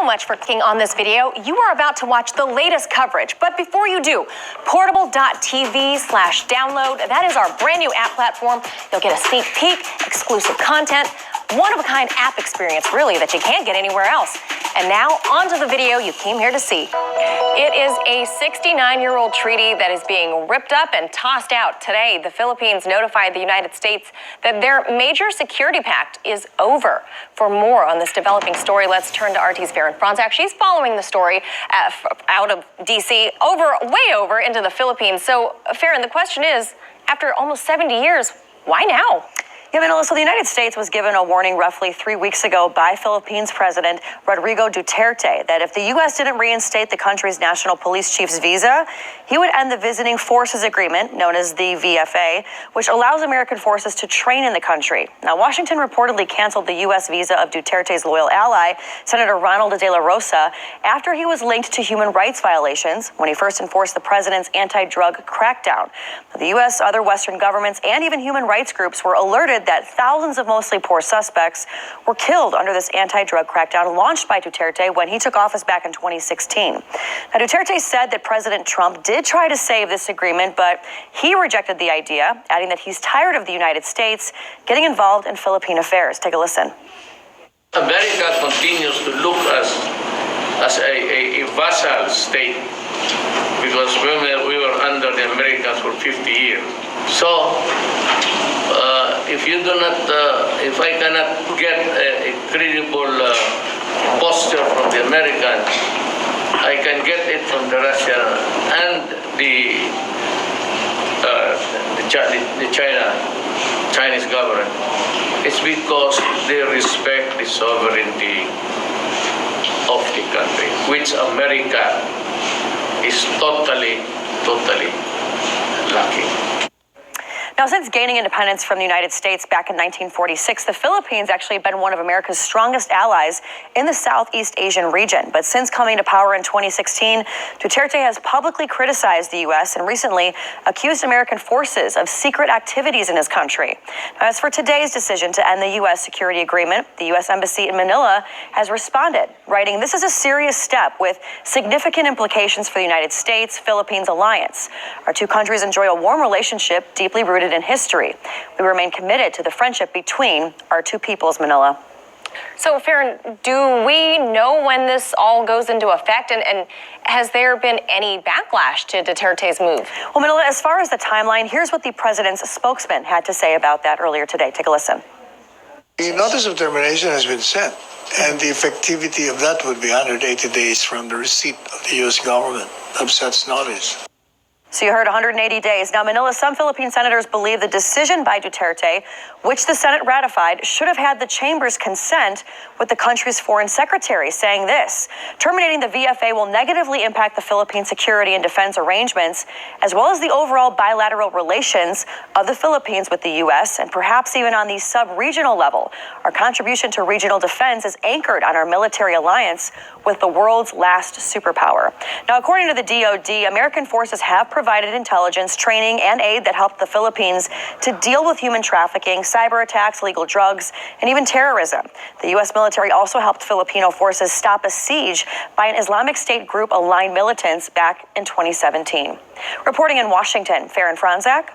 much for clicking on this video. You are about to watch the latest coverage. But before you do, portable.tv/download. That is our brand new app platform. You'll get a sneak peek, exclusive content, one-of-a-kind app experience, really, that you can't get anywhere else. And now, on to the video you came here to see. It is a 69-year-old treaty that is being ripped up and tossed out. Today, the Philippines notified the United States that their major security pact is over. For more on this developing story, let's turn to RT's Farron Franczak. She's following the story out of D.C. way over into the Philippines. So, Farron, the question is, after almost 70 years, why now? Yeah, Manila, so the United States was given a warning roughly 3 weeks ago by Philippines President Rodrigo Duterte that if the U.S. didn't reinstate the country's national police chief's visa, he would end the Visiting Forces Agreement, known as the VFA, which allows American forces to train in the country. Now, Washington reportedly canceled the U.S. visa of Duterte's loyal ally, Senator Ronald De La Rosa, after he was linked to human rights violations when he first enforced the president's anti-drug crackdown. The U.S., other Western governments, and even human rights groups were alerted that thousands of mostly poor suspects were killed under this anti-drug crackdown launched by Duterte when he took office back in 2016. Now, Duterte said that President Trump did try to save this agreement, but he rejected the idea, adding that he's tired of the United States getting involved in Philippine affairs. Take a listen. America continues to look as a vassal state because we were under the Americans for 50 years. So, if I cannot get a credible posture from the Americans, I can get it from the Russian and the Chinese government. It's because they respect the sovereignty of the country, which America is totally lacking. Now, since gaining independence from the United States back in 1946, the Philippines actually have been one of America's strongest allies in the Southeast Asian region. But since coming to power in 2016, Duterte has publicly criticized the U.S. and recently accused American forces of secret activities in his country. Now, as for today's decision to end the U.S. security agreement, the U.S. Embassy in Manila has responded, writing, "This is a serious step with significant implications for the United States-Philippines alliance. Our two countries enjoy a warm relationship deeply rooted in history. We remain committed to the friendship between our two peoples." Manila. So, Farron, do we know when this all goes into effect? And has there been any backlash to Duterte's move? Well, Manila, as far as the timeline, here's what the president's spokesman had to say about that earlier today. Take a listen. The notice of termination has been sent, and the effectivity of that would be 180 days from the receipt of the U.S. government of such notice. So you heard 180 days. Now, Manila, some Philippine senators believe the decision by Duterte, which the Senate ratified, should have had the chamber's consent with the country's foreign secretary, saying this: terminating the VFA will negatively impact the Philippine security and defense arrangements, as well as the overall bilateral relations of the Philippines with the U.S., and perhaps even on the sub-regional level. Our contribution to regional defense is anchored on our military alliance with the world's last superpower. Now, according to the DoD, American forces have provided intelligence, training, and aid that helped the Philippines to deal with human trafficking, cyber attacks, illegal drugs, and even terrorism. The U.S. military also helped Filipino forces stop a siege by an Islamic State group aligned militants back in 2017. Reporting in Washington, Farron Franczak.